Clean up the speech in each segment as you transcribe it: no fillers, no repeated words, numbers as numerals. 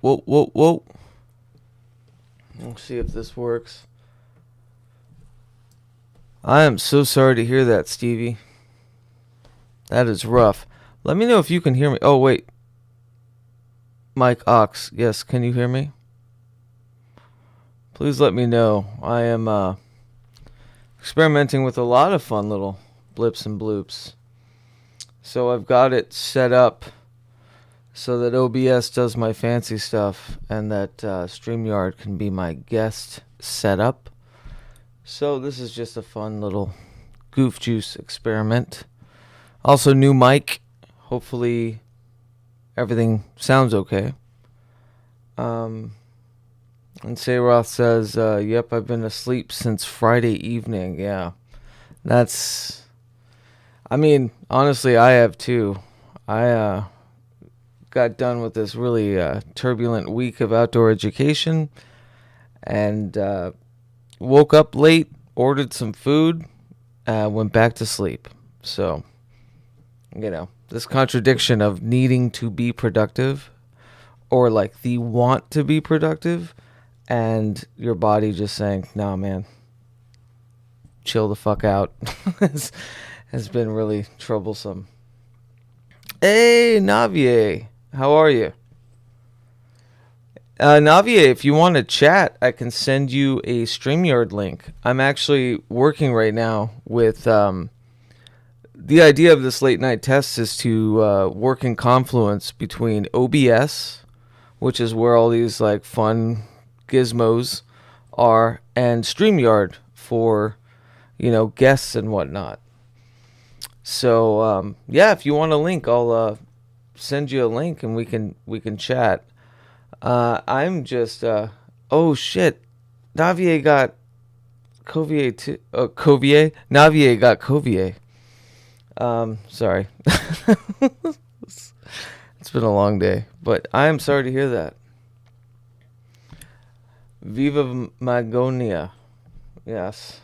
whoa, whoa, whoa. Let's see if this works. I am so sorry to hear that, Stevie. That is rough. Let me know if you can hear me. Oh, wait. Mike Ox. Yes, can you hear me? Please let me know. I am experimenting with a lot of fun little blips and bloops. So I've got it set up so that OBS does my fancy stuff and that StreamYard can be my guest setup. So this is just a fun little goof juice experiment. Also, new mic. Hopefully everything sounds okay. And Sayroth says, yep, I've been asleep since Friday evening. Yeah, that's... I mean, honestly, I have too. I got done with this really turbulent week of outdoor education and woke up late, ordered some food, went back to sleep. So, this contradiction of needing to be productive or like the want to be productive and your body just saying, nah, man, chill the fuck out has been really troublesome. Hey, Navier, how are you? Navier, if you want to chat, I can send you a StreamYard link. I'm actually working right now with... the idea of this late night test is to work in confluence between OBS, which is where all these like fun gizmos are, and StreamYard for, guests and whatnot. So yeah, if you want a link, I'll send you a link and we can chat. I'm just oh shit, Navier got Covier too. Covier, Navier got Covier. Sorry. It's been a long day, but I am sorry to hear that. Viva Magonia. Yes.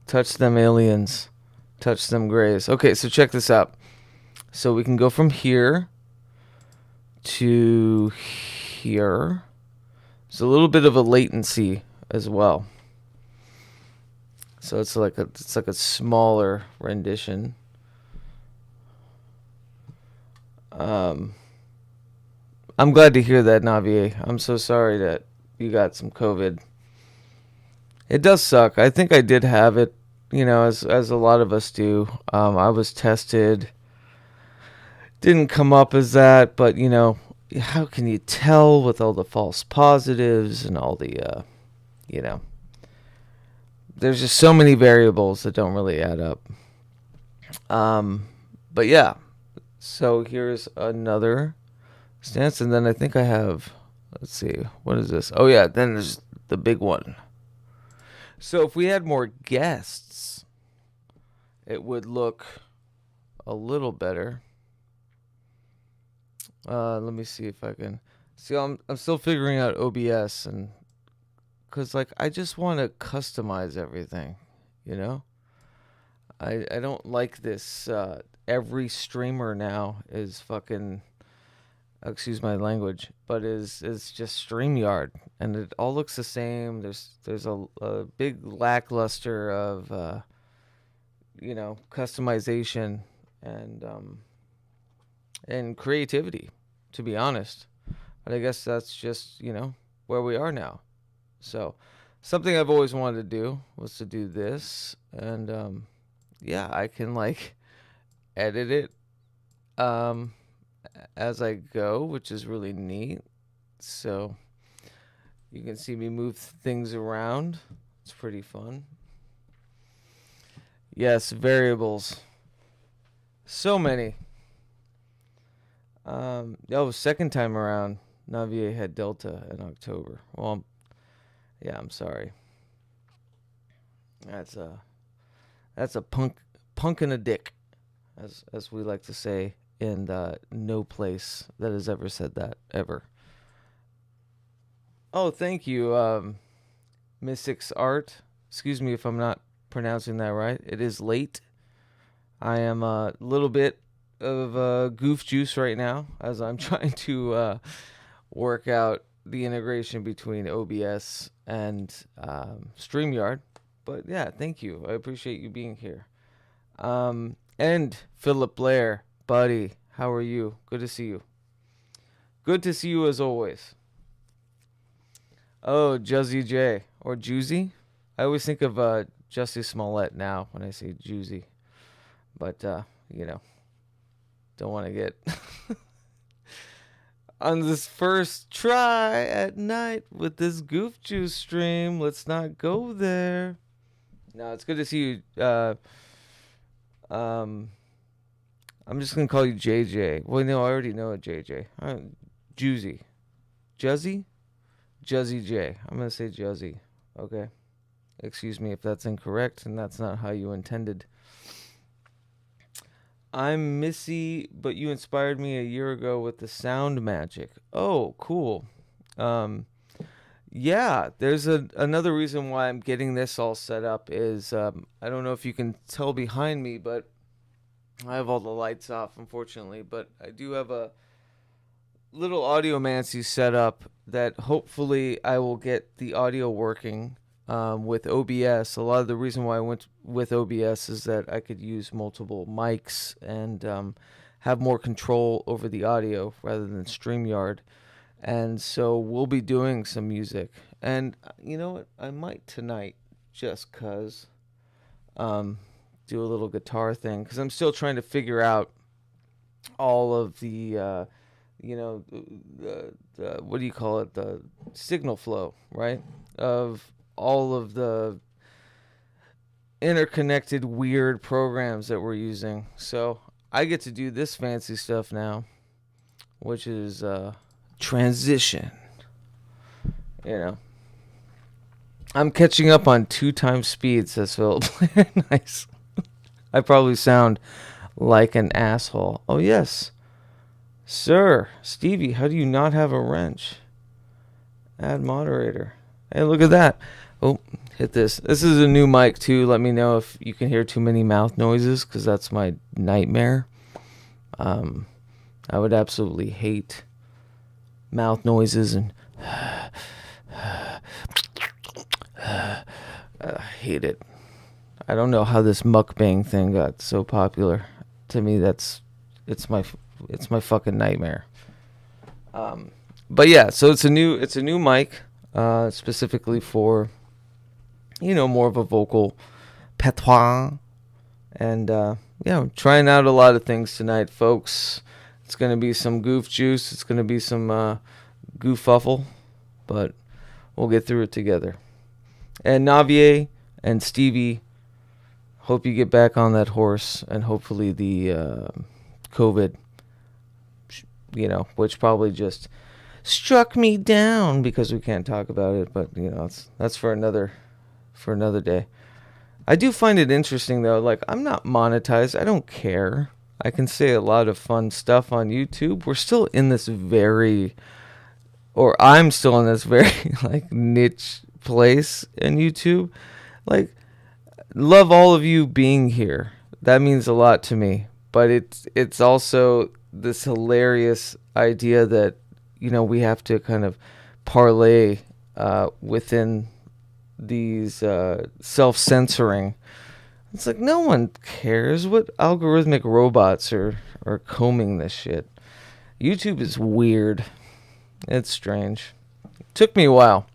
Touch them aliens. Touch them grays. Okay, so check this out. So we can go from here to here. There's a little bit of a latency as well. So it's like a smaller rendition. I'm glad to hear that, Navier. I'm so sorry that you got some COVID. It does suck. I think I did have it, as a lot of us do. I was tested. Didn't come up as that, but, how can you tell with all the false positives and all the, there's just so many variables that don't really add up. But yeah. So here's another stance, and then I think I have, let's see, what is this? Oh yeah, then there's the big one. So if we had more guests, it would look a little better. Let me see if I can see. I'm still figuring out OBS, and because I just want to customize everything, I don't like this. Every streamer now is fucking, excuse my language, but is just StreamYard, and it all looks the same. There's a big lackluster of customization and creativity, to be honest. But I guess that's just where we are now. So something I've always wanted to do was to do this, and yeah, I can edit it as I go, which is really neat. So you can see me move things around. It's pretty fun. Yes, variables. So many. Second time around, Navier had Delta in October. Well, yeah, I'm sorry. That's a punk and a dick, as we like to say, in no place that has ever said that ever. Oh, thank you, Mystics Art. Excuse me if I'm not pronouncing that right. It is late. I am a little bit of goof juice right now as I'm trying to work out the integration between OBS and StreamYard. But yeah, thank you. I appreciate you being here. And Philip Blair, buddy, how are you? Good to see you. Good to see you as always. Oh, Juzzy J or Juicy. I always think of Jussie Smollett now when I say Juicy, but don't want to get on this first try at night with this Goof Juice stream. Let's not go there. No, it's good to see you. I'm just gonna call you JJ. Well, no, I already know a JJ. Juicy, Juzzy J. I'm gonna say Juzzy. Okay. Excuse me if that's incorrect and that's not how you intended. I'm Missy, but you inspired me a year ago with the sound magic. Oh, cool. Yeah, there's another reason why I'm getting this all set up is I don't know if you can tell behind me, but I have all the lights off, unfortunately. But I do have a little audiomancy set up that hopefully I will get the audio working with OBS. A lot of the reason why I went with OBS is that I could use multiple mics and have more control over the audio rather than StreamYard. And so we'll be doing some music. And you know what? I might tonight just because do a little guitar thing because I'm still trying to figure out all of the what do you call it? The signal flow, right? Of all of the interconnected weird programs that we're using. So I get to do this fancy stuff now, which is transition. I'm catching up on 2 times speed, says Philip. Nice. I probably sound like an asshole. Oh, yes. Sir, Stevie, how do you not have a wrench? Add moderator. Hey, look at that. Oh, hit this. This is a new mic, too. Let me know if you can hear too many mouth noises, because that's my nightmare. I would absolutely hate mouth noises and hate it. I don't know how this mukbang thing got so popular. To me, it's my fucking nightmare. But yeah, so it's a new mic, specifically for more of a vocal patois, and I'm trying out a lot of things tonight, folks. It's gonna be some goof juice. It's gonna be some goofuffle, but we'll get through it together. And Navier and Stevie, hope you get back on that horse, and hopefully the COVID, which probably just struck me down because we can't talk about it, but that's for another day. I do find it interesting though, like I'm not monetized. I don't care. I can say a lot of fun stuff on YouTube. We're still in this I'm still in this very like niche place in YouTube. Like, love all of you being here. That means a lot to me. But it's also this hilarious idea that we have to kind of parlay within these self-censoring. It's like no one cares what algorithmic robots are combing this shit. YouTube is weird. It's strange. Took me a while.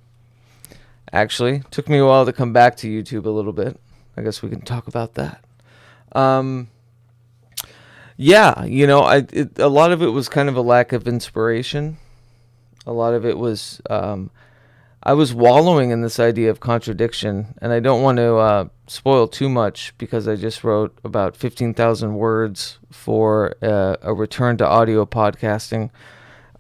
Actually, took me a while to come back to YouTube a little bit. I guess we can talk about that. Yeah, a lot of it was kind of a lack of inspiration. A lot of it was I was wallowing in this idea of contradiction, and I don't want to spoil too much because I just wrote about 15,000 words for a return to audio podcasting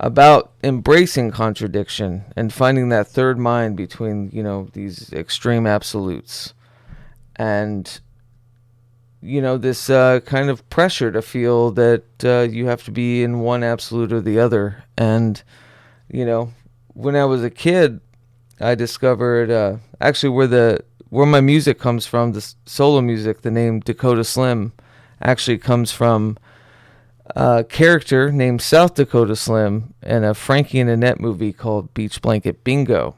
about embracing contradiction and finding that third mind between, these extreme absolutes. And, this kind of pressure to feel that you have to be in one absolute or the other. And, when I was a kid, I discovered actually where my music comes from, the solo music, the name Dakota Slim actually comes from character named South Dakota Slim in a Frankie and Annette movie called Beach Blanket Bingo.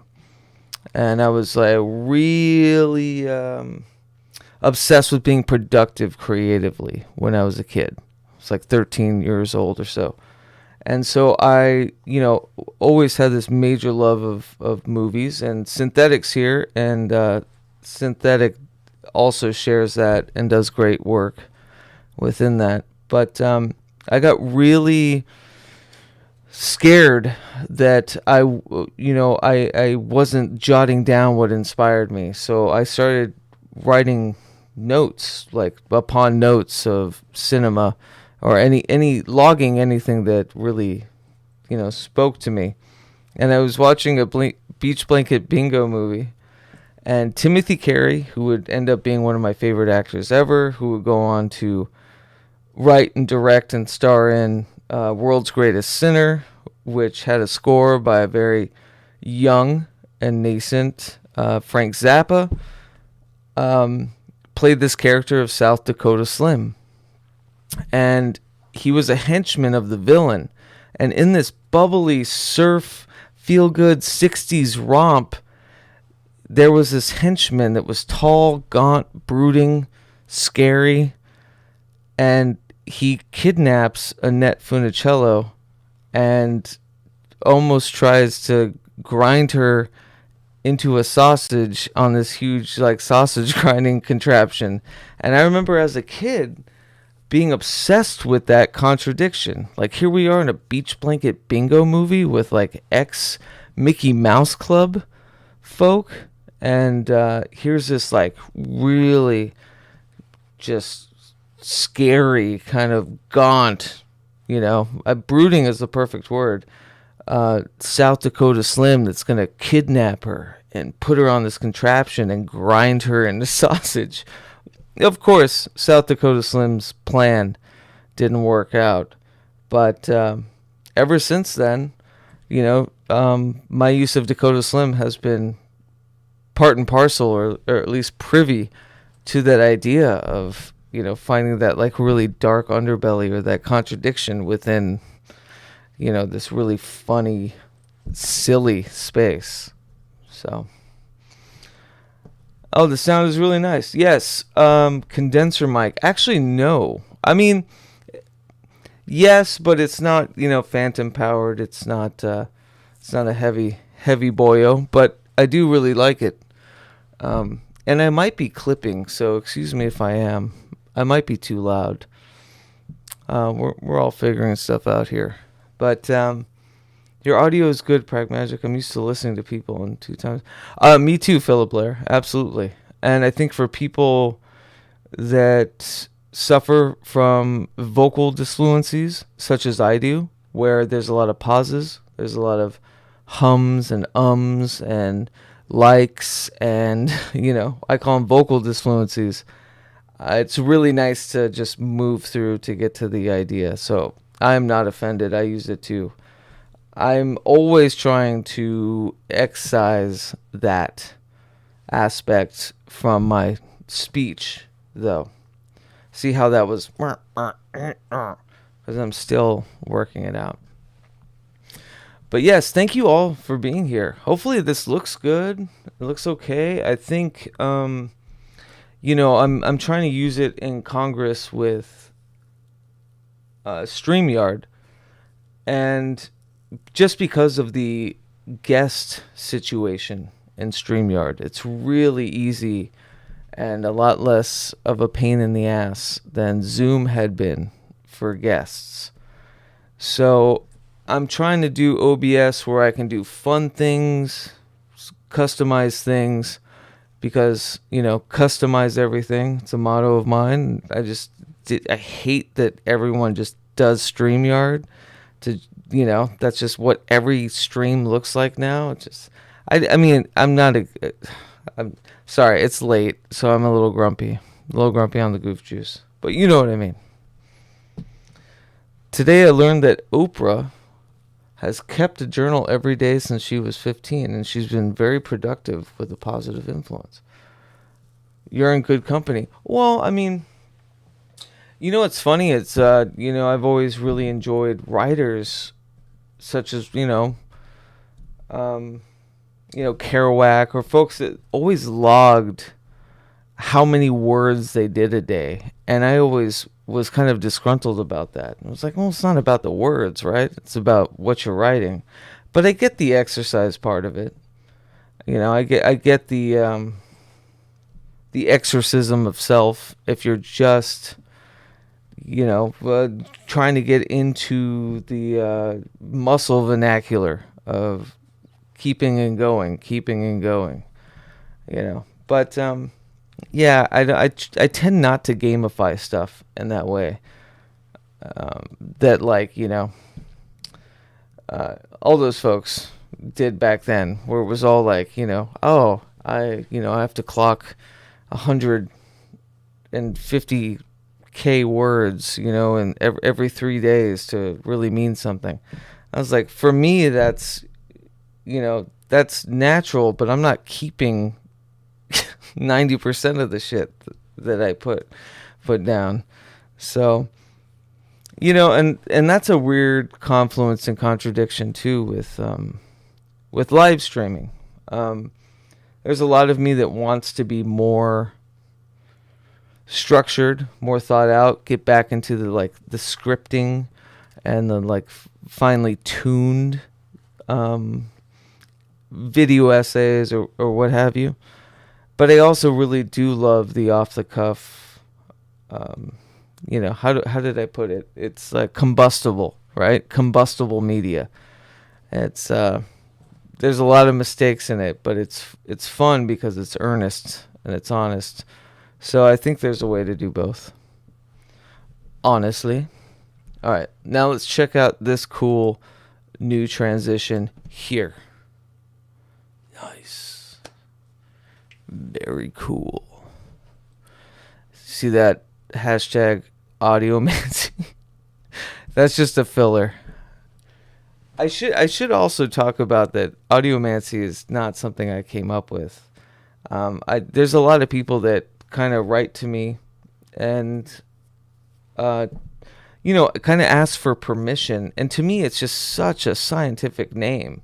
And I was like really obsessed with being productive creatively when I was a kid. I was like 13 years old or so. And so I, always had this major love of movies, and Synthetics here, and Synthetic also shares that and does great work within that. But I got really scared that I wasn't jotting down what inspired me. So I started writing notes, like upon notes of cinema, or any logging anything that really, spoke to me. And I was watching a Beach Blanket Bingo movie, and Timothy Carey, who would end up being one of my favorite actors ever, who would go on to write and direct and star in World's Greatest Sinner, which had a score by a very young and nascent Frank Zappa, played this character of South Dakota Slim. And he was a henchman of the villain. And in this bubbly, surf, feel-good 60s romp, there was this henchman that was tall, gaunt, brooding, scary, and he kidnaps Annette Funicello and almost tries to grind her into a sausage on this huge sausage grinding contraption. And I remember as a kid being obsessed with that contradiction. Like, here we are in a Beach Blanket Bingo movie with ex Mickey Mouse Club folk, and here's this really just scary kind of gaunt, brooding is the perfect word, South Dakota Slim that's gonna kidnap her and put her on this contraption and grind her into sausage. Of course, South Dakota Slim's plan didn't work out, but ever since then, my use of Dakota Slim has been part and parcel, or at least privy to that idea of, finding that really dark underbelly, or that contradiction within, this really funny, silly space. So. Oh, the sound is really nice. Yes, condenser mic. Actually, no. I mean, yes, but it's not, phantom powered. It's not a heavy boyo, but I do really like it. And I might be clipping, so excuse me if I am. I might be too loud. We're all figuring stuff out here, but your audio is good, Pragmagic. I'm used to listening to people in 2 times. Me too, Philip Blair. Absolutely. And I think for people that suffer from vocal disfluencies, such as I do, where there's a lot of pauses, there's a lot of hums and ums and likes, and, I call them vocal disfluencies. It's really nice to just move through to get to the idea. So I'm not offended. I use it too. I'm always trying to excise that aspect from my speech, though. See how that was? Because I'm still working it out. But yes, thank you all for being here. Hopefully this looks good. It looks okay. I think, I'm trying to use it in Congress with StreamYard, and just because of the guest situation in StreamYard, it's really easy and a lot less of a pain in the ass than Zoom had been for guests. So I'm trying to do OBS where I can do fun things, customize things, because, customize everything. It's a motto of mine. I hate that everyone just does StreamYard to, that's just what every stream looks like now. It's just, I'm sorry, it's late, so I'm a little grumpy on the goof juice, but you know what I mean. Today I learned that Oprah has kept a journal every day since she was 15, and she's been very productive with a positive influence. You're in good company. Well, You know what's funny? It's I've always really enjoyed writers such as um, Kerouac, or folks that always logged how many words they did a day, and I always was kind of disgruntled about that. I was like, well, it's not about the words, right? It's about what you're writing. But I get the exercise part of it. I get the exorcism of self if you're just trying to get into the muscle vernacular of keeping and going. But yeah, I tend not to gamify stuff in that way. That like all those folks did back then, where it was all like oh, I have to clock 150k words, in every 3 days to really mean something. I was like, for me, that's natural, but I'm not keeping 90% of the shit that I put down. So, and that's a weird confluence and contradiction too with live streaming. There's a lot of me that wants to be more structured, more thought out, get back into the scripting and the finely tuned video essays or what have you. But I also really do love the off the cuff. How did I put it? It's like combustible, right? Combustible media. It's there's a lot of mistakes in it, but it's fun because it's earnest and it's honest. So I think there's a way to do both. Honestly. All right, now let's check out this cool new transition here. Nice. Very cool. See that hashtag audiomancy? That's just a filler. I should also talk about that audiomancy is not something I came up with. There's a lot of people that kind of write to me and kind of ask for permission, and to me it's just such a scientific name.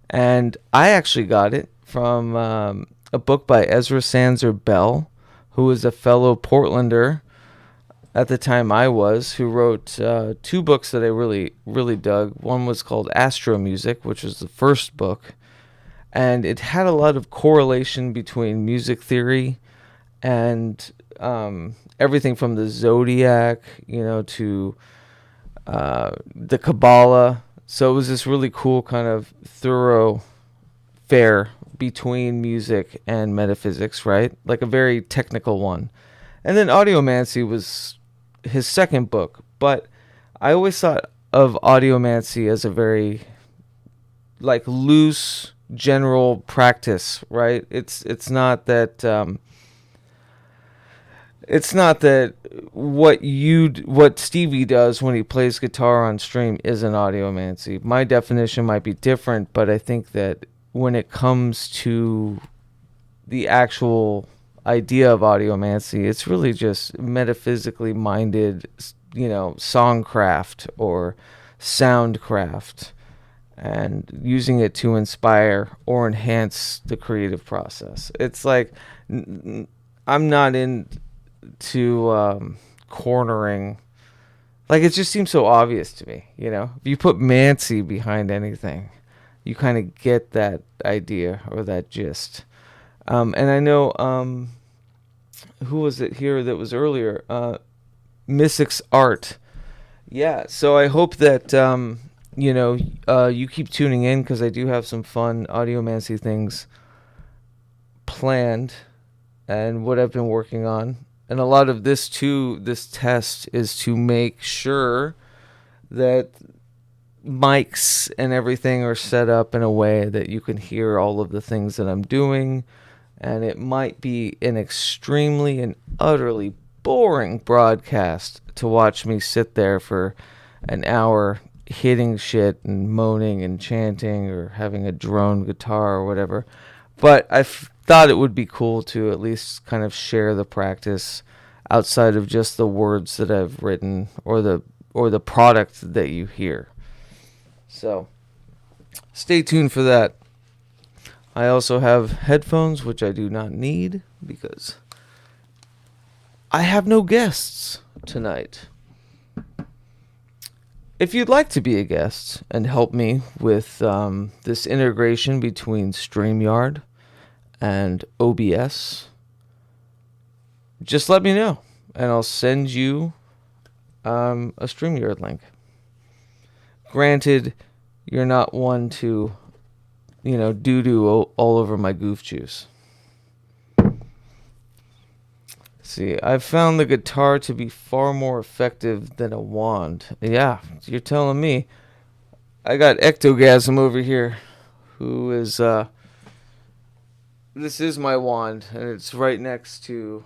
And I actually got it from a book by Ezra Sanzer Bell, who was a fellow Portlander at the time I was, who wrote two books that I really, really dug. One was called Astro Music, which was the first book, and it had a lot of correlation between music theory and everything from the zodiac, to the Kabbalah. So it was this really cool kind of thorough fare between music and metaphysics, right? Like a very technical one. And then Audiomancy was his second book, but I always thought of Audiomancy as a very loose general practice, right? It's not that what Stevie does when he plays guitar on stream isn't audiomancy. My definition might be different, but I think that when it comes to the actual idea of audiomancy, it's really just metaphysically minded, songcraft or soundcraft, and using it to inspire or enhance the creative process. It's like I'm not into cornering. It just seems so obvious to me. If you put Mancy behind anything, you kind of get that idea or that gist. And I know, who was it here that was earlier? Mystic's Art. Yeah, so I hope that, you keep tuning in, because I do have some fun audiomancy things planned and what I've been working on. And a lot of this test is to make sure that mics and everything are set up in a way that you can hear all of the things that I'm doing. And it might be an extremely and utterly boring broadcast to watch me sit there for an hour hitting shit and moaning and chanting or having a drone guitar or whatever. But I thought it would be cool to at least kind of share the practice outside of just the words that I've written or the product that you hear. So stay tuned for that. I also have headphones, which I do not need because I have no guests tonight. If you'd like to be a guest and help me with this integration between StreamYard and OBS, just let me know, and I'll send you a StreamYard link. Granted, you're not one to, doo-doo all over my goof juice. See, I've found the guitar to be far more effective than a wand. Yeah, you're telling me. I got Ectogasm over here, who is, this is my wand, and it's right next to,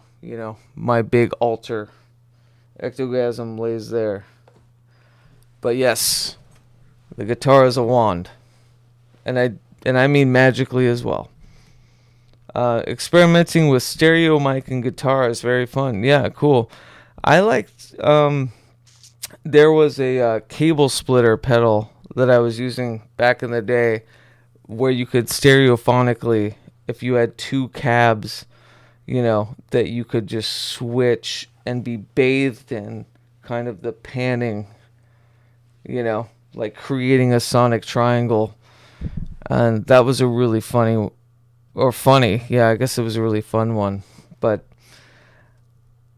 my big altar. Ectogasm lays there. But yes, the guitar is a wand. And I mean magically as well. Experimenting with stereo mic and guitar is very fun. Yeah, cool. I liked, there was a cable splitter pedal that I was using back in the day where you could stereophonically, if you had two cabs, that you could just switch and be bathed in kind of the panning, like creating a sonic triangle. And that was a really funny, yeah, I guess it was a really fun one. But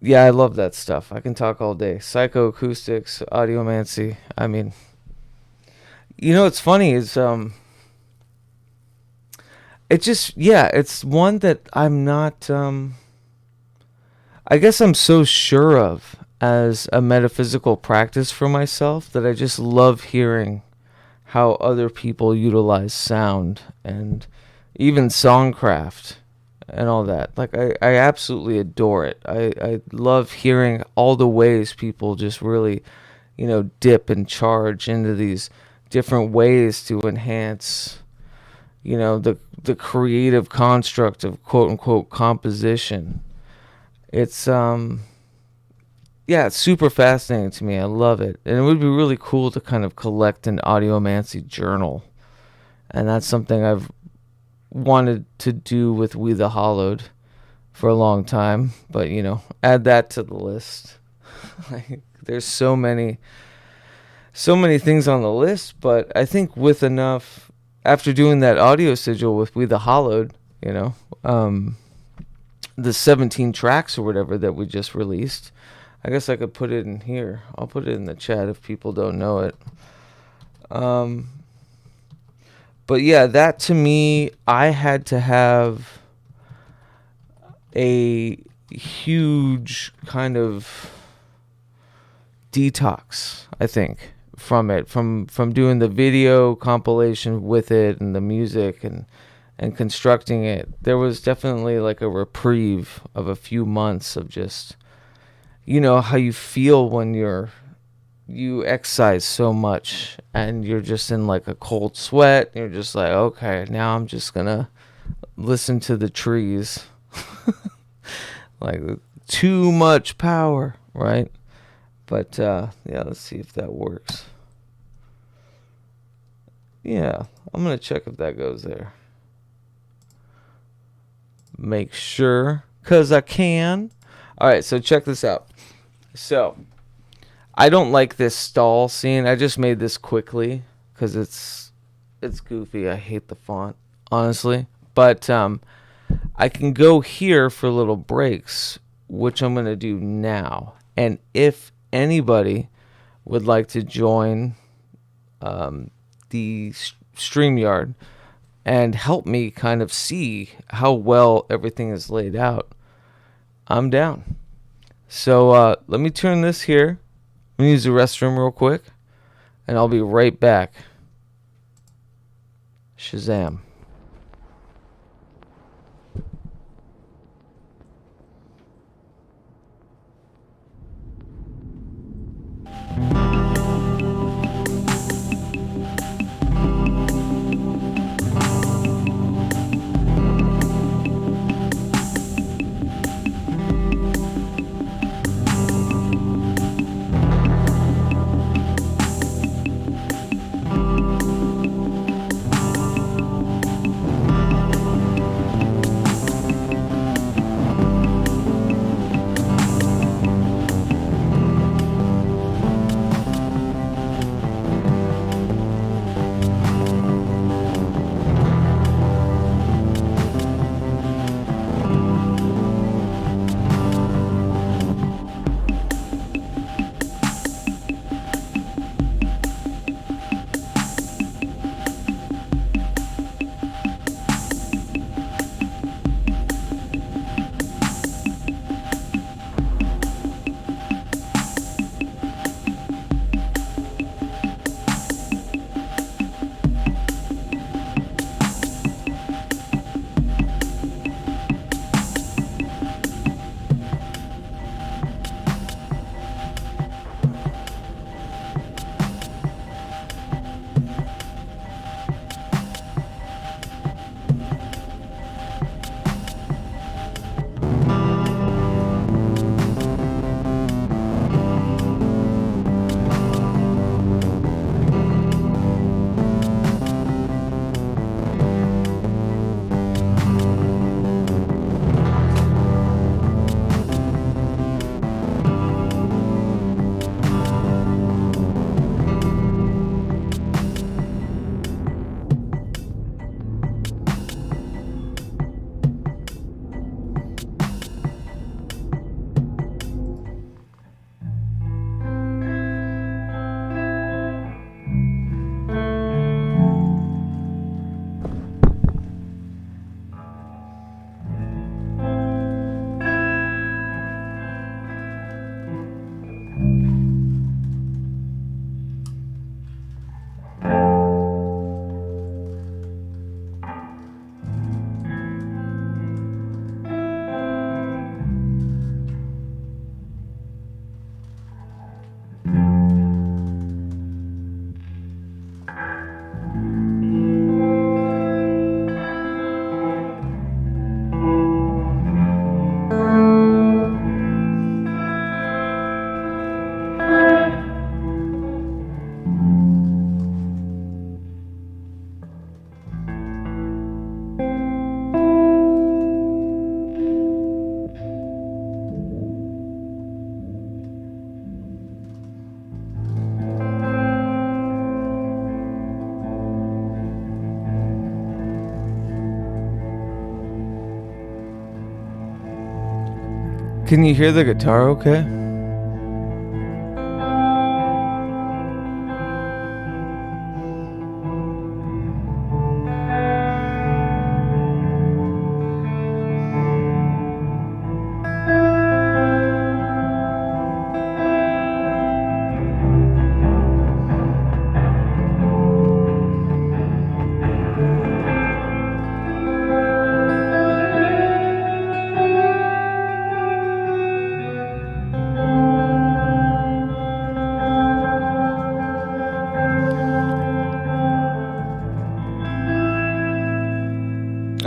yeah, I love that stuff. I can talk all day. Psychoacoustics, audiomancy. I mean, what's funny is it just, yeah, it's one that I'm not, I guess I'm so sure of as a metaphysical practice for myself that I just love hearing how other people utilize sound and even songcraft and all that. Like, I absolutely adore it. I love hearing all the ways people just really, dip and charge into these different ways to enhance, the creative construct of quote-unquote composition. It's, it's super fascinating to me. I love it. And it would be really cool to kind of collect an audiomancy journal. And that's something I've wanted to do with We the Hollowed for a long time, but add that to the list. There's so many things on the list, but I think with enough, after doing that audio sigil with We the Hollowed, the 17 tracks or whatever that we just released, I guess I could put it in here. I'll put it in the chat if people don't know it. But yeah, that to me, I had to have a huge kind of detox, I think, from it, from doing the video compilation with it and the music and constructing it. There was definitely like a reprieve of a few months of just, how you feel when you exercise so much and you're just in like a cold sweat. And you're just like, okay, now I'm just gonna listen to the trees. Like, too much power, right? But yeah, let's see if that works. Yeah, I'm gonna check if that goes there. Make sure, 'cause I can. All right, so check this out. So I don't like this stall scene. I just made this quickly because it's goofy. I hate the font, honestly. But I can go here for little breaks, which I'm going to do now. And if anybody would like to join the StreamYard and help me kind of see how well everything is laid out, I'm down. So let me turn this here. I'm going to use the restroom real quick, and I'll be right back. Shazam. Can you hear the guitar okay?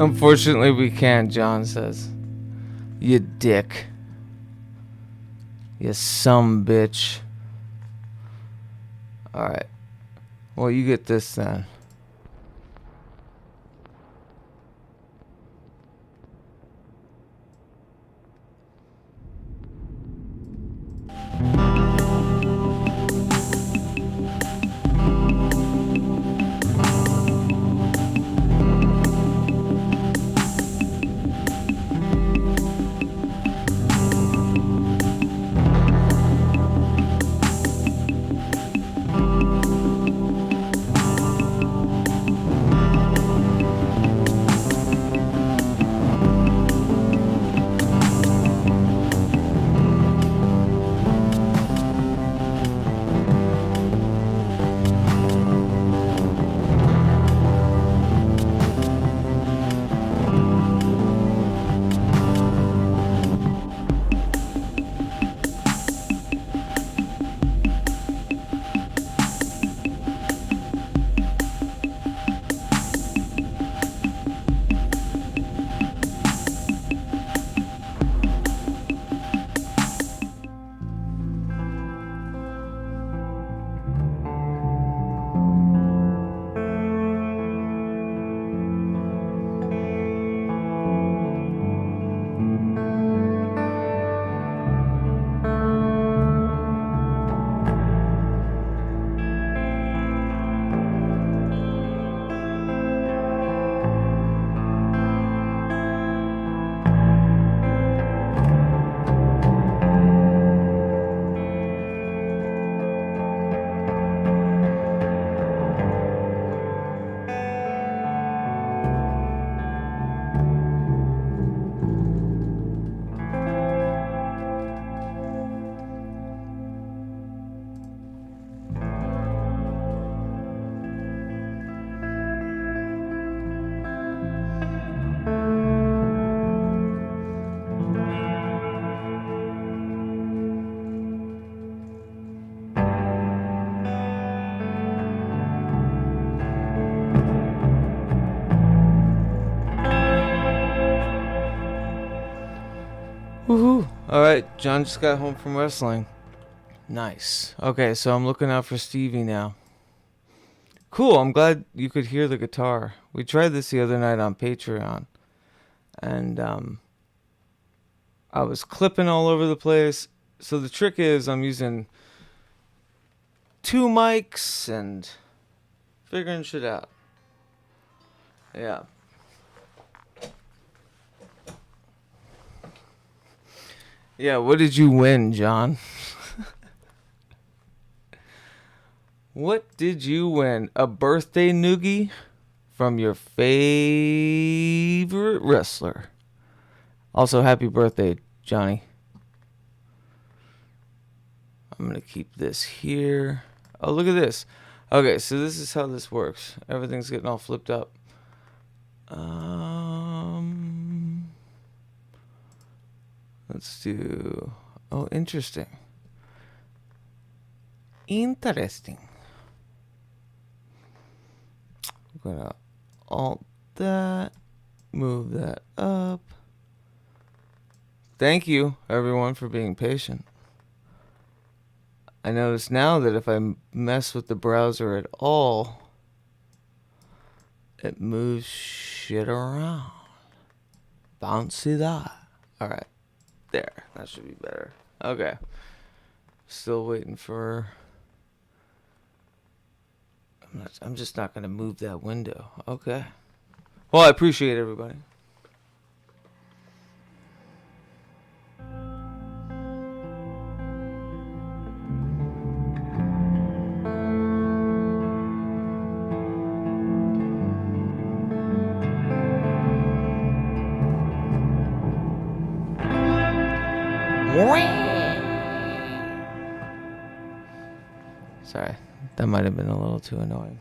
Unfortunately, we can't, John says. You dick. You some bitch. Alright. Well, you get this then. Woohoo! Alright, John just got home from wrestling. Nice. Okay, so I'm looking out for Stevie now. Cool, I'm glad you could hear the guitar. We tried this the other night on Patreon. And I was clipping all over the place. So the trick is I'm using 2 mics and figuring shit out. Yeah. Yeah, what did you win, John? What did you win? A birthday noogie from your favorite wrestler. Also, happy birthday, Johnny. I'm going to keep this here. Oh, look at this. Okay, so this is how this works. Everything's getting all flipped up. Let's do... Oh, interesting. Interesting. I'm gonna alt that. Move that up. Thank you, everyone, for being patient. I notice now that if I mess with the browser at all, it moves shit around. Bouncy that. Alright. There. That should be better. Okay. Still waiting for... I'm just not going to move that window. Okay. Well, I appreciate everybody. Sorry, that might have been a little too annoying.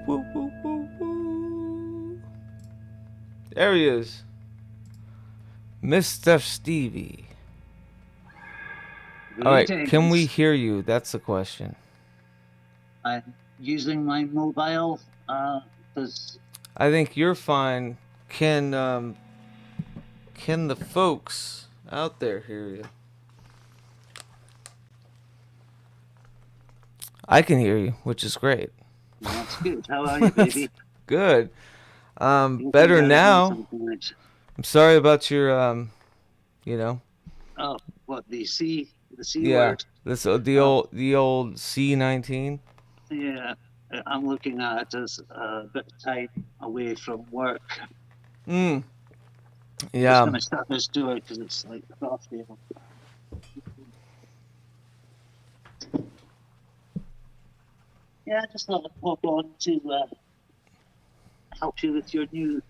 Woo, woo, woo, woo. There he is. Mr. Stevie. Alright, can we hear you? That's the question. I'm using my mobile because I think you're fine. Can the folks out there hear you? I can hear you, which is great. That's good. How are you, baby? Good. Better now. I'm sorry about your you know. Oh, what the C Yeah, word? this the old C19. Yeah, I'm looking at it as a bit of time away from work. Yeah. I'm just gonna shut this door because it's like frosty. Yeah, I just thought I'd pop on to help you with your new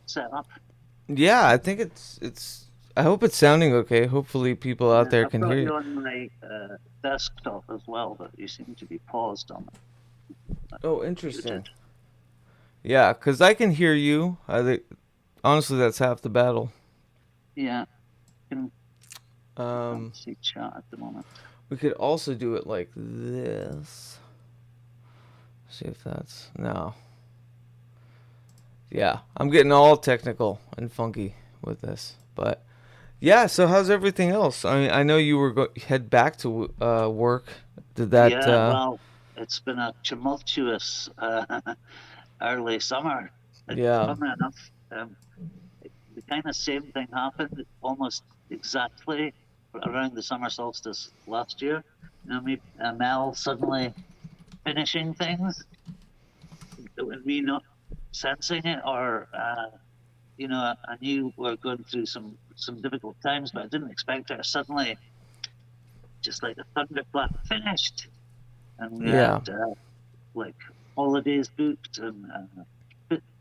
setup. Yeah, I think it's. I hope it's sounding okay. Hopefully, people out there can hear I've you. got you on my desktop as well, but you seem to be paused on it. Oh, interesting. Yeah, because I can hear you. I think honestly, that's half the battle. Yeah. Let's see chat at the moment. We could also do it like this. See if that's no. Yeah, I'm getting all technical and funky with this, but yeah. So how's everything else? I mean, I know you were head back to work. Did that? Yeah, well, it's been a tumultuous early summer. Yeah. Funny enough, the kind of same thing happened almost exactly around the summer solstice last year. You know, me and Mel suddenly finishing things, and me not sensing it, or you know, I knew we were going through some difficult times, but I didn't expect it. Suddenly, just like the thunderclap, finished, and we had like holidays booked and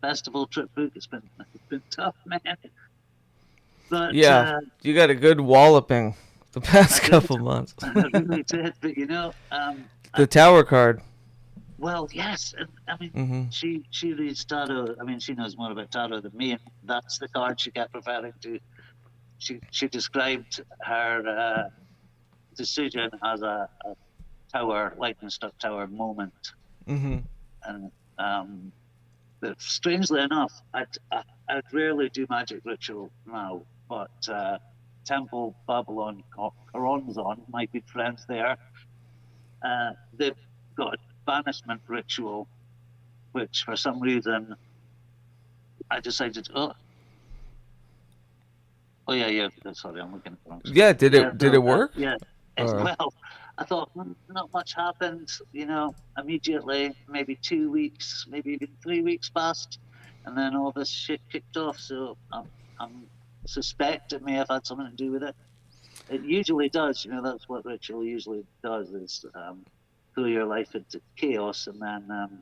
festival trip booked. It's been tough, man. But yeah, you got a good walloping the past couple months. I really did, but you know, the tower card. Well, yes, and I mean, she reads tarot. I mean, she knows more about tarot than me, and that's the card she kept referring to. She described her decision as a tower, lightning struck tower moment. And strangely enough, I'd rarely do magic ritual now, but Temple Babylon Coronzon, my good friends there, they've got a banishment ritual, which for some reason I decided, oh yeah, sorry, I'm looking at the wrong stuff. Yeah, did it work? Yeah, well, I thought not much happened, you know, immediately, maybe 2 weeks, maybe even 3 weeks passed, and then all this shit kicked off, so I'm suspect it may have had something to do with it. It usually does, you know, that's what ritual usually does, is throw your life into chaos, and then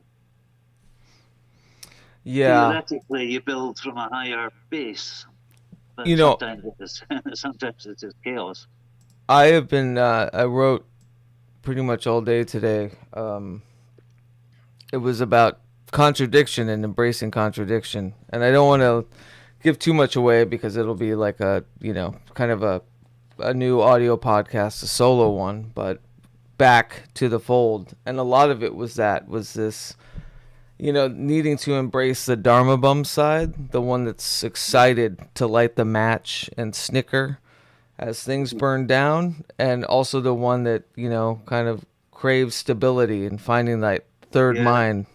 theoretically you build from a higher base. But you know, sometimes it's just chaos. I have been. I wrote pretty much all day today. It was about contradiction and embracing contradiction. And I don't want to give too much away because it'll be like a, kind of a new audio podcast, a solo one, but back to the fold. And a lot of it was this, needing to embrace the Dharma bum side, the one that's excited to light the match and snicker as things burn down, and also the one that, kind of craves stability and finding that third Yeah. mind.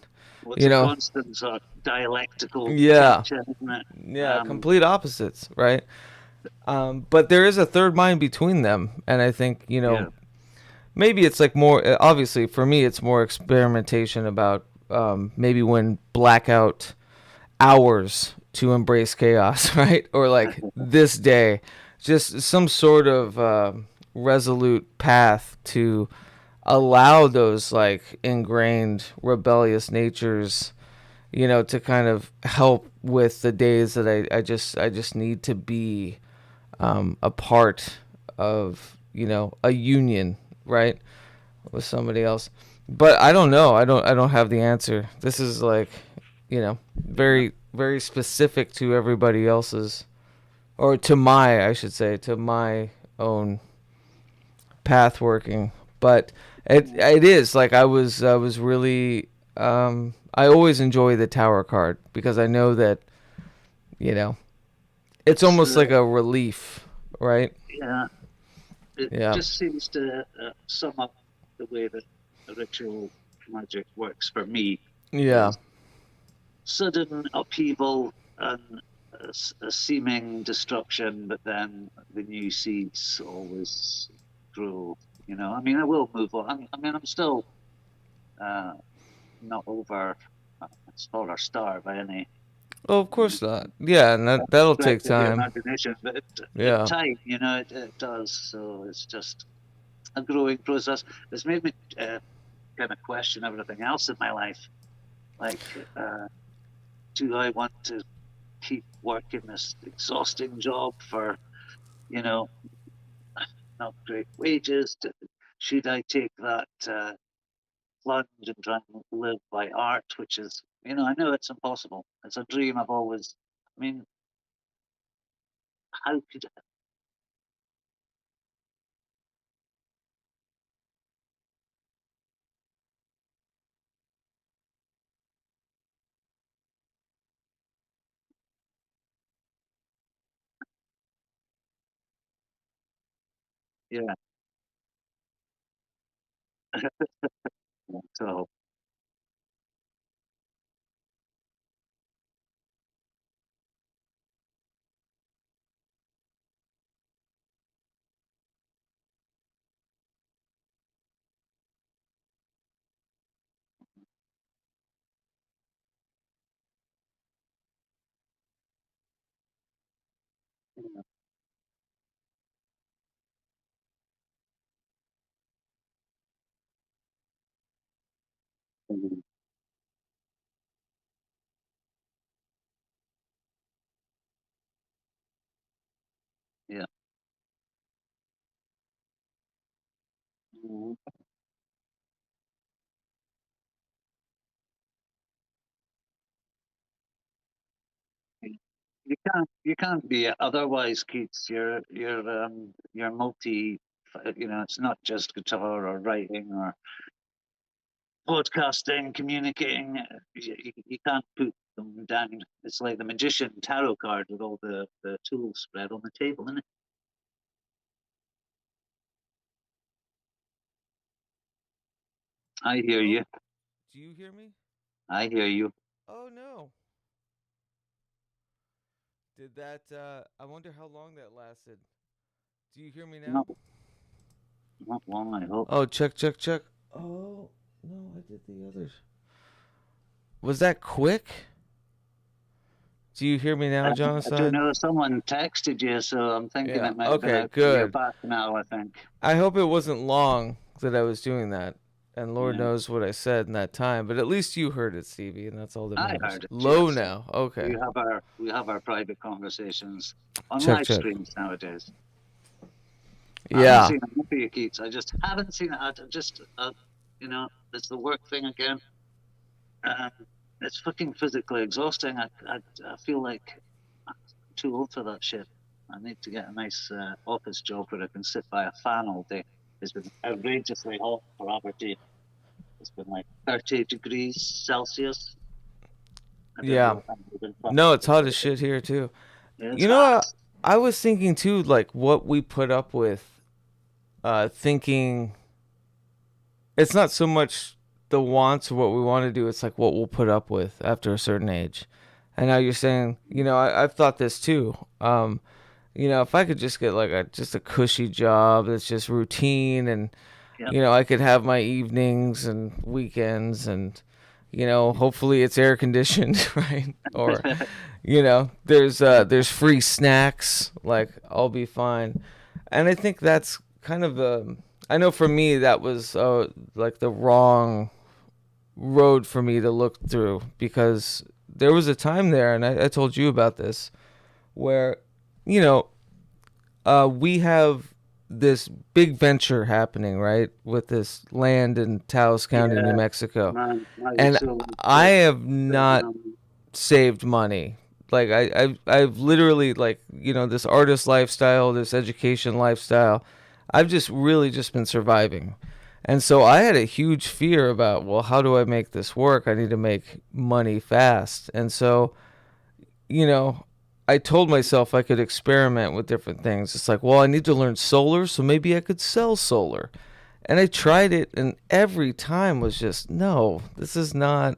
What's You a know, constant sort of dialectical yeah, tension, isn't it? yeah, complete opposites, right? But there is a third mind between them, and I think Yeah. maybe it's like more. Obviously, for me, it's more experimentation about maybe when blackout hours to embrace chaos, right? Or like this day, just some sort of resolute path to allow those like ingrained rebellious natures, to kind of help with the days that I just need to be a part of, a union, right, with somebody else. But I don't know. I don't have the answer. This is like, Yeah. very very specific to everybody else's, or to my, I should say, to my own path working. But it is like I was really I always enjoy the tower card because I know that, you know, it's It's almost like a relief, right? yeah. It Yeah. just seems to sum up the way that the ritual magic works for me. Yeah. Is sudden upheaval and a seeming destruction, but then the new seeds always grow. I mean, I will move on. I mean, I'm still uh, not over Solar Star by any Oh, of course not. Yeah, and that'll stretch take of the time. imagination, but in Yeah. time, it does. So it's just a growing process. It's made me kind of question everything else in my life. Like, do I want to keep working this exhausting job for, you know, not great wages? Should I take that plunge and try and live by art, which is, I know it's impossible. It's a dream I've always, I mean, how could, yeah. So, yeah, yeah. Mhm. You can't be otherwise, Keats. You're multi. It's not just guitar or writing or podcasting, communicating. You can't put them down. It's like the magician tarot card with all the tools spread on the table, isn't it? I hear Oh, you. do you hear me? I hear you. Oh no. Did that I wonder how long that lasted. Do you hear me now? Not not long, I hope. Oh, check check check. Oh, no, I did the others. Was that quick? Do you hear me now, I don't Jonathan? know. Someone texted you, so I'm thinking Yeah. it might have been Okay, out. You're good. back now, I think. I hope it wasn't long that I was doing that. And Lord Yeah, knows what I said in that time, but at least you heard it, Stevie, and that's all that I matters. heard it. Low Yes, now. Okay. we have our private conversations on Check live check. streams nowadays. I haven't Yeah. seen enough of you, Keats. I just haven't seen it. It's the work thing again. it's fucking physically exhausting. I feel like I'm too old for that shit. I need to get a nice office job where I can sit by a fan all day. It's been outrageously hot for Aberdeen. It's been like 30 degrees Celsius. I don't Yeah. know if I'm even No, fucking it's hot as shit here too. It's You know hot. what? I was thinking too, like what we put up with, thinking it's not so much the wants or what we want to do, it's like what we'll put up with after a certain age. And now you're saying, I've thought this too. If I could just get like just a cushy job that's just routine and, Yep. I could have my evenings and weekends and, hopefully it's air conditioned, right? Or, there's free snacks. Like I'll be fine. And I think that's kind of I know for me that was like the wrong road for me to look through because there was a time there, and I told you about this, where, you know, we have this big venture happening, right, with this land in Taos County, New Yeah, Mexico. man. I And was so I have not um, saved money. Like I've literally, like, this artist lifestyle, this education lifestyle. I've just really just been surviving. And so I had a huge fear about, well, how do I make this work? I need to make money fast. And so, you know, I told myself I could experiment with different things. It's like, well, I need to learn solar, so maybe I could sell solar. And I tried it, and every time was just, no, this is not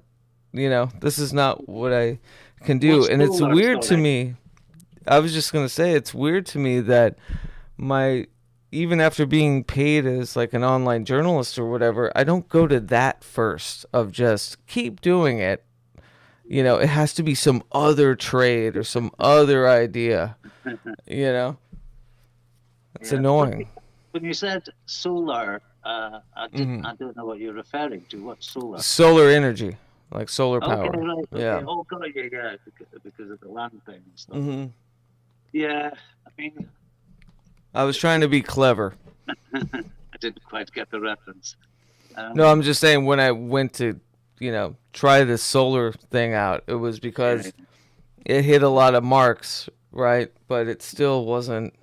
what I can do. what's And it's solar, weird to sorry. me. I was just going to say, it's weird to me that my, even after being paid as like an online journalist or whatever, I don't go to that first of just keep doing it. It has to be some other trade or some other idea. You know, it's Yeah. annoying. When you said solar, Hmm. I don't know what you're referring to. What's solar? Solar energy, like solar Okay, power. right. Okay. Yeah. Oh, God, yeah, yeah, because of the land thing and stuff. Hmm. Yeah, I mean, I was trying to be clever. I didn't quite get the reference. No, Um, I'm just saying when I went to, try this solar thing out, it was yeah, because it hit a lot of marks, right? But it still wasn't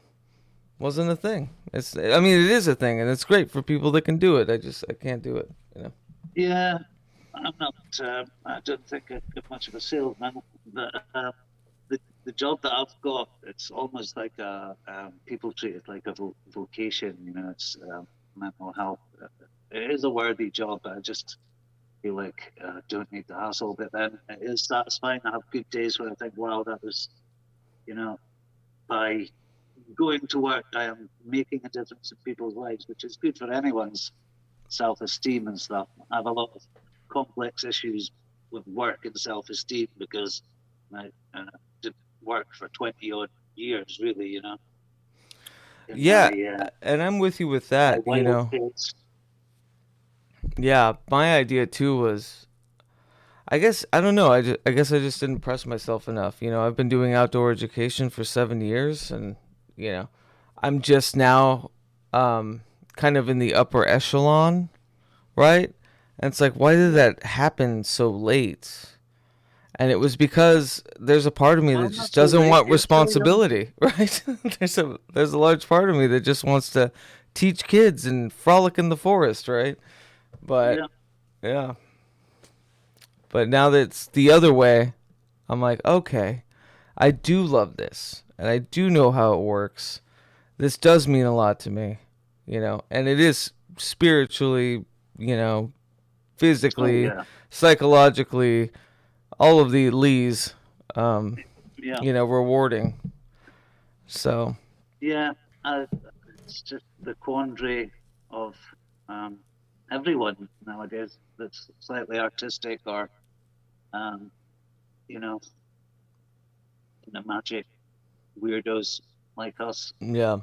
a thing. I mean, it is a thing, and it's great for people that can do it. I can't do it. yeah. I'm not. I don't think I'm much of a salesman, but the job that I've got, it's almost like people treat it like a vocation. It's mental health. It is a worthy job, but I just feel like I don't need the hassle. But then it is satisfying. I have good days where I think, wow, that was, you know, by going to work, I am making a difference in people's lives, which is good for anyone's self-esteem and stuff. I have a lot of complex issues with work and self-esteem because I did work for 20 odd years, really, in Yeah, my and I'm with you with my that. wild days. Yeah, my idea too was, I guess, I don't know. I guess I just didn't press myself enough. I've been doing outdoor education for 7 years, and you know, I'm just now, kind of in the upper echelon, right? And it's like, why did Yeah. that happen so late? And it was because there's a part of me that I'm not just so doesn't late. want You're still young. responsibility, right? there's a large part of me that just wants to teach kids and frolic in the forest, right? But Yeah. yeah, but now that it's the other way, I'm like, okay, I do love this, and I do know how it works. This does mean a lot to me, and it is spiritually, Oh physically, yeah. psychologically, all of the Lees, um, Yeah. rewarding. So, Yeah. I, it's just the quandary of um, everyone nowadays that's slightly artistic or um, you know, magic weirdos like us. yeah.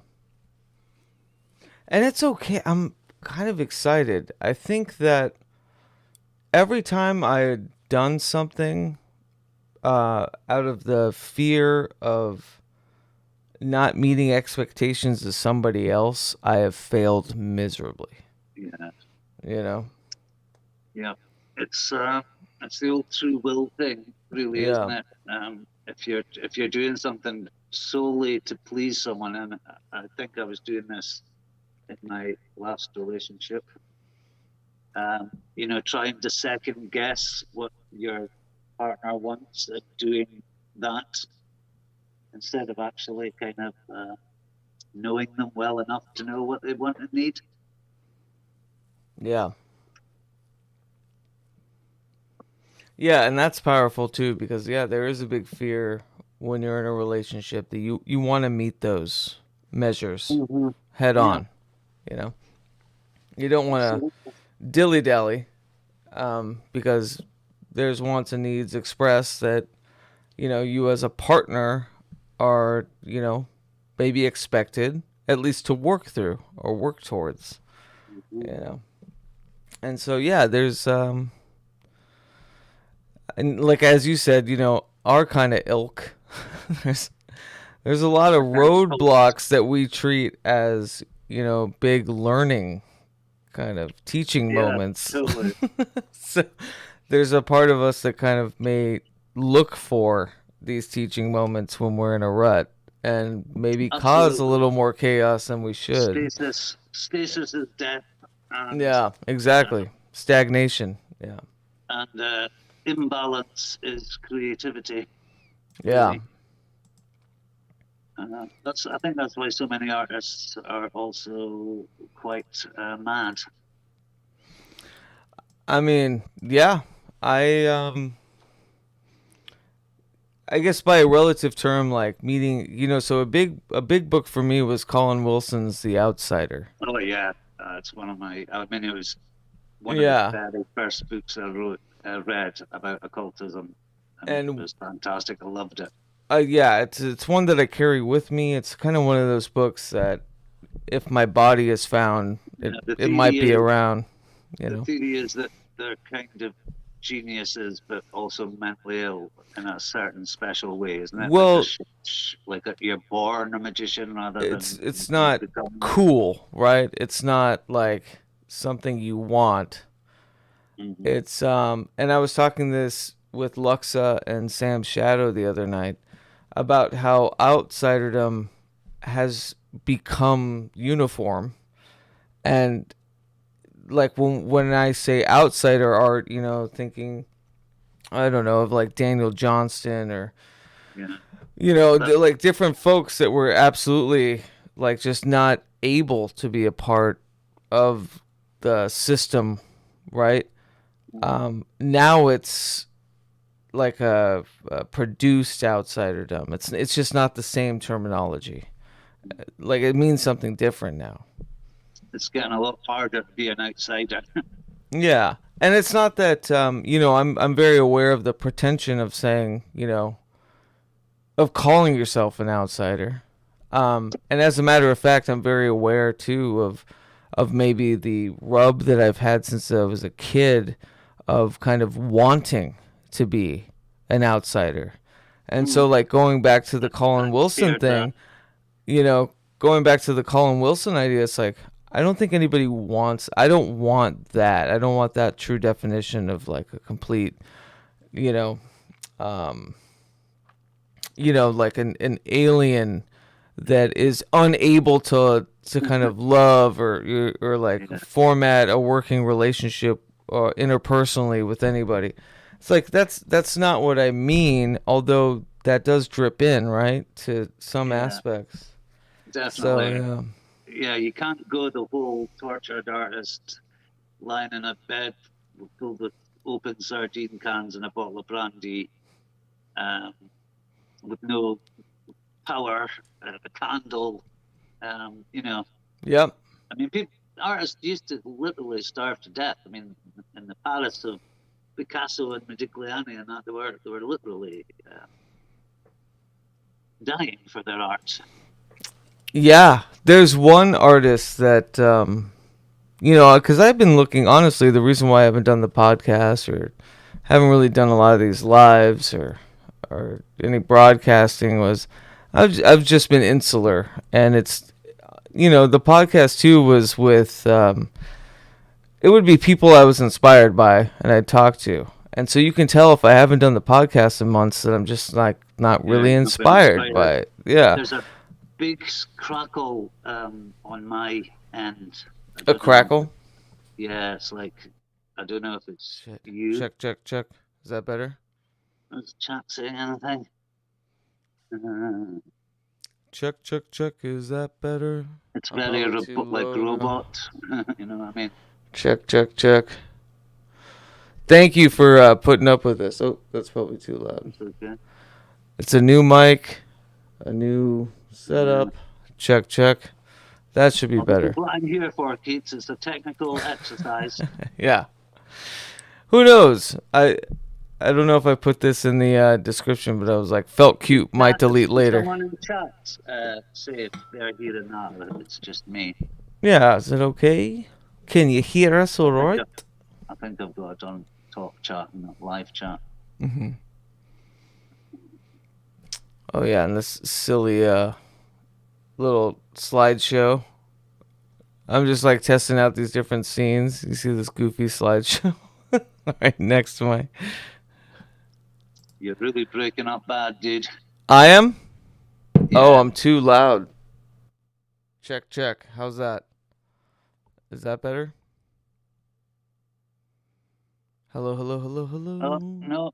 And it's okay. I'm kind of excited. I think that every time I had done something, out of the fear of not meeting expectations of somebody else, I have failed miserably. Yeah. You know? Yeah. It's That's the old true will thing, really, isn't Yeah. it? If you're doing something solely to please someone, and I think I was doing this in my last relationship, trying to second guess what your partner wants and doing that instead of actually kind of knowing them well enough to know what they want and need. Yeah. Yeah, and that's powerful too because yeah, there is a big fear when you're in a relationship that you want to meet those measures Mm-hmm. head Yeah, on, you know. You don't want to absolutely. dilly-dally because there's wants and needs expressed that you as a partner are, maybe expected at least to work through or work towards, Mm-hmm. you know. And so yeah, there's and like as you said, our kind of ilk there's there's a lot of roadblocks that we treat as, big learning kind of teaching Yeah, moments. totally. So there's a part of us that kind of may look for these teaching moments when we're in a rut and maybe cause a Absolutely. little more chaos than we should. Stasis is death, and Yeah, uh, exactly. Stagnation. Yeah. imbalance is creativity. Yeah. Really, that's I think that's why so many artists are also quite mad. I mean, yeah. I guess by a relative term like meeting, so a big book for me was Colin Wilson's The Outsider. Oh yeah, it's one of my. I mean, it was one of the Yeah. very first books I read about occultism, and it And was fantastic. I loved it. yeah, it's one that I carry with me. It's kind of one of those books that if my body is found, it Yeah, it might be around, you the know. theory is that they're kind of geniuses, but also mentally ill in a certain special way, isn't it? Like Well, you're born a magician rather it's than it's you not become one. cool, right? It's not like something you want. Mm-hmm. It's and I was talking this with Luxa and Sam Shadow the other night about how outsiderdom has become uniform, and like when I say outsider art, thinking I don't know of like Daniel Johnston or Yeah, but like different folks that were absolutely like just not able to be a part of the system, right? Now it's like a produced outsiderdom. It's just not the same terminology. Like it means something different now. it's getting a lot harder to be an outsider. Yeah, and it's not that I'm very aware of the pretension of saying of calling yourself an outsider. And as a matter of fact, I'm very aware too of maybe the rub that I've had since I was a kid of kind of wanting to be an outsider. And so Mm, like going back to the I Colin Wilson hear that. thing, you know, going back to the Colin Wilson idea, it's like I don't think anybody wants I don't want that. I don't want that true definition of like a complete, you know, um like an alien that is unable to kind of love or like Yeah, format a working relationship or interpersonally with anybody. It's like that's not what I mean, although that does drip in, right, to some yeah, aspects. So, definitely. yeah. Yeah, you can't go the whole tortured artist lying in a bed filled with open sardine cans and a bottle of brandy, um, with no power, a candle. You know, Yep. I mean, artists used to literally starve to death. I mean, in the Paris of Picasso and Modigliani and that, they were literally dying for their art. Yeah, there's one artist that because I've been looking. Honestly, the reason why I haven't done the podcast or haven't really done a lot of these lives or any broadcasting was I've just been insular, and it's the podcast too was with it would be people I was inspired by and I'd talk to, And so you can tell if I haven't done the podcast in months that I'm just like not really You've not been inspired by inspired. it. Yeah. There's a big crackle on my end. I A don't know. crackle. Yeah, it's like I don't know if it's Shit. you. Check, check, check. Is that better? Is chat saying anything? Uh, Check, check, check. Is that better? it's I'm very probably too like low now. robot. You know what I mean? Check, check, check. Thank you for putting up with this. Oh, that's probably too loud. It's okay. It's a new mic, a new setup. Check, check. That should be Well, this is better. what I'm here for, Keats. It's a technical exercise. Yeah. Who knows? I don't know if I put this in the description, but I was like, felt cute. Might delete later. Someone in the chat say if they're hearing that, or it's just me. Yeah, is it okay? Can you hear us all right? I think I've got it on talk chat and live chat. Mm-hmm. Oh, yeah, and this silly little slideshow. I'm just like testing out these different scenes. You see this goofy slideshow right next to my... You're really breaking up bad, dude. I am? Yeah. Oh, I'm too loud. Check, check. How's that? Is that better? Hello, hello, hello, hello. Oh, no.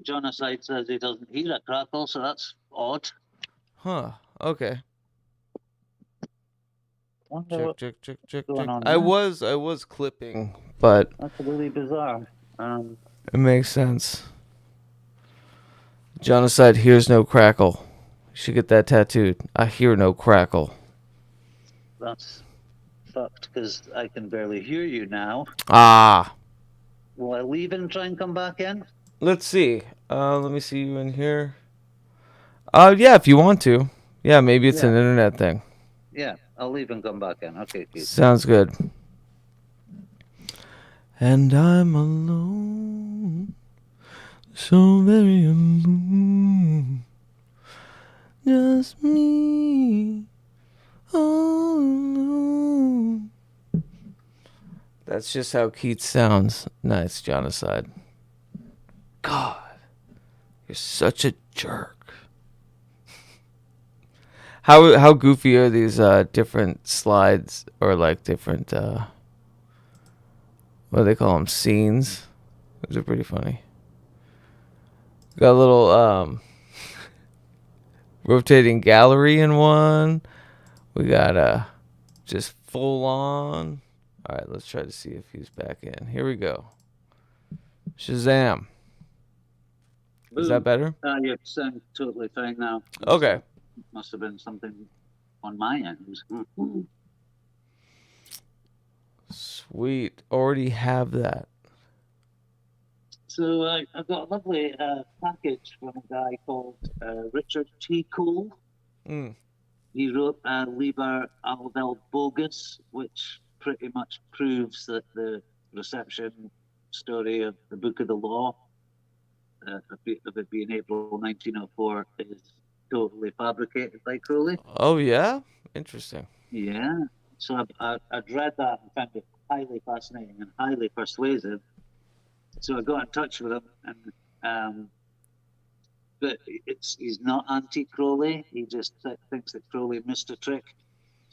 John aside says he doesn't hear a crackle, so that's odd. Huh. Okay. Wonder Check, check, check, check, going check. on I there. was clipping, but That's really bizarre. it makes sense. Genocide hears no crackle. You should get that tattooed. I hear no crackle. That's fucked because I can barely hear you now. Ah. Will I leave and try and come back in? Let's see. Let me see you in here. Yeah, if you want to. Yeah, maybe it's an internet thing. Yeah, I'll leave and come back in. Okay, Keith. Sounds good. And I'm alone. So very alone. Just me. All alone. That's just how Keith sounds. Nice, Genocide. God, you're such a jerk. How goofy are these different slides or like different what do they call them, scenes? Those are pretty funny. Got a little rotating gallery in one. We got just full on. All right, let's try to see if he's back in. Here we go. Shazam. Is that better? You sound totally fine now. Okay. Must have been something on my end. Sweet. Already have that. So I got a lovely package from a guy called Richard T. Cole. Mm. He wrote Liber Alvel Bogus, which pretty much proves that the reception story of the Book of the Law, of it being April 1904, is totally fabricated by Crowley. Oh, yeah? Interesting. Yeah. So I'd read that and found it highly fascinating and highly persuasive. So I got in touch with him, and but he's not anti-Crowley. He just thinks that Crowley missed a trick.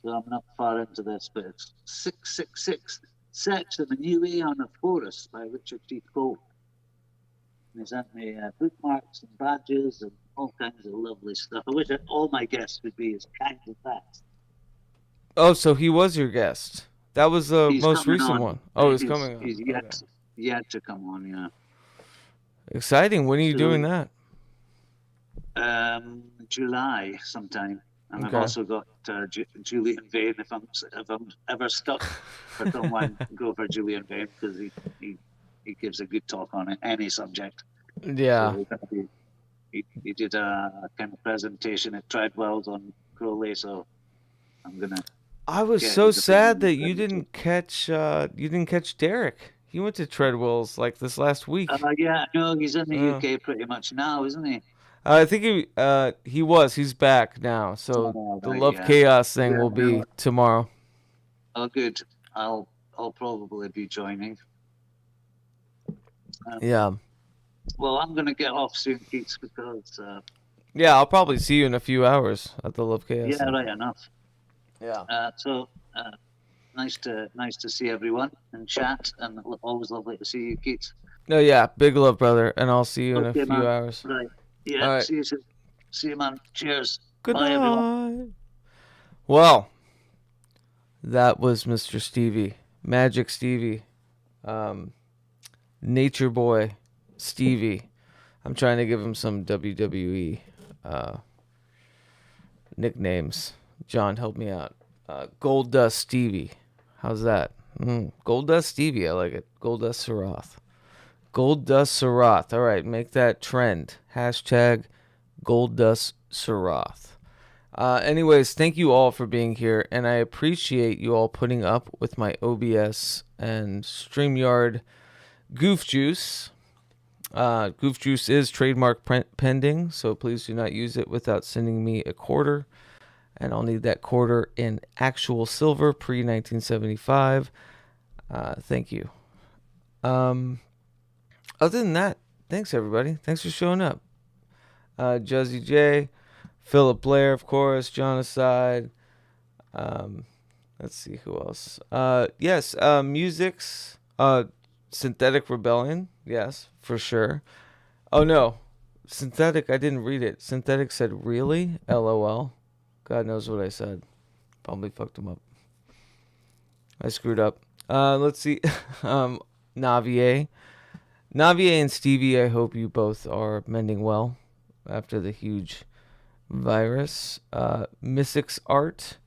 So I'm not far into this, but it's 666, Sex in the New Aeon of Horus by Richard T. Cole. And he sent me bookmarks and badges and all kinds of lovely stuff. I wish that all my guests would be as kind as that. Oh, so he was your guest. That was the most recent on. one. Oh, he's coming on. He's yet to come on, yeah. Exciting. When are you doing that? July sometime. And Okay. I've also got Julian Vane. If I'm ever stuck for someone, go for Julian Vane because he gives a good talk on any subject. Yeah. So he did a kind of presentation at Treadwell's on Crowley, so I'm gonna. I was so sad that you didn't catch Derek. He went to Treadwell's like this last week. Yeah, no, he's in the UK pretty much now, isn't he? I think he was. He's back now. So the Love Chaos thing will be tomorrow. Oh, good. I'll probably be joining. Yeah. Well, I'm going to get off soon, Keats, because Yeah, I'll probably see you in a few hours at the Love Chaos. yeah, right enough. Yeah. So nice to see everyone and chat, and always lovely to see you, Keats. No, yeah. Big love, brother. And I'll see you in a Okay, few man. hours. Right. Yeah. All right. See you soon. See you, man. Cheers. Good Bye, everyone. night. Well, that was Mr. Stevie. Magic Stevie. Nature Boy Stevie. I'm trying to give him some WWE nicknames. John, help me out. Gold Dust Stevie. How's that? Gold Dust Stevie. I like it. Gold Dust Saroth. Gold Dust Saroth. All right, make that trend. Hashtag Gold Dust Saroth. Anyways, thank you all for being here, and I appreciate you all putting up with my OBS and StreamYard goof juice. Goof juice is trademark pending, so please do not use it without sending me a quarter. And I'll need that quarter in actual silver pre-1975. Thank you. Other than that, thanks everybody. Thanks for showing up. Juzzy J, Philip Blair, of course, John Aside. Let's see who else. Yes, Music's Synthetic Rebellion. Yes, for sure. Oh no, Synthetic. I didn't read it. Synthetic said really? LOL. God knows what I said. Probably fucked him up. I screwed up. Let's see. Navier. Navier and Stevie, I hope you both are mending well after the huge virus. Mystics Art.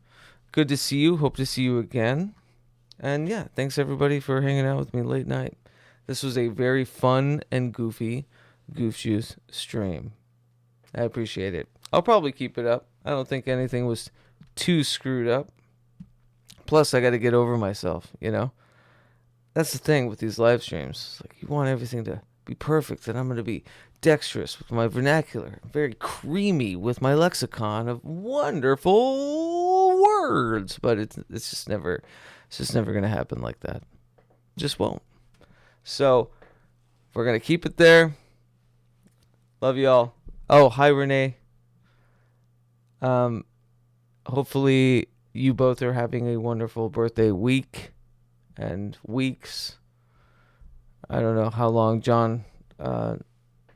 Good to see you. Hope to see you again. And yeah, thanks everybody for hanging out with me late night. This was a very fun and goofy Goof Juice stream. I appreciate it. I'll probably keep it up. I don't think anything was too screwed up. Plus, I got to get over myself, you know? That's the thing with these live streams. It's like, you want everything to be perfect, and I'm going to be dexterous with my vernacular, very creamy with my lexicon of wonderful words. But it's just never going to happen like that. It just won't. So, we're going to keep it there. Love y'all. Oh, hi, Renee. Hopefully you both are having a wonderful birthday week and weeks. I don't know how long John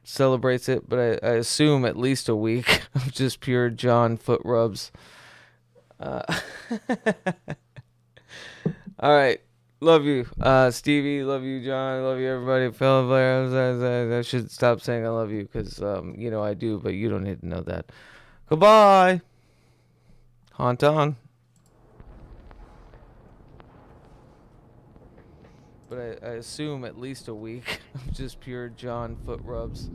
celebrates it, but I assume at least a week of just pure John foot rubs. All right. Love you, Stevie. Love you, John. Love you, everybody. Philip Blair. I should stop saying I love you because, I do, but you don't need to know that. Goodbye. Haunt on. But I assume at least a week of just pure John foot rubs.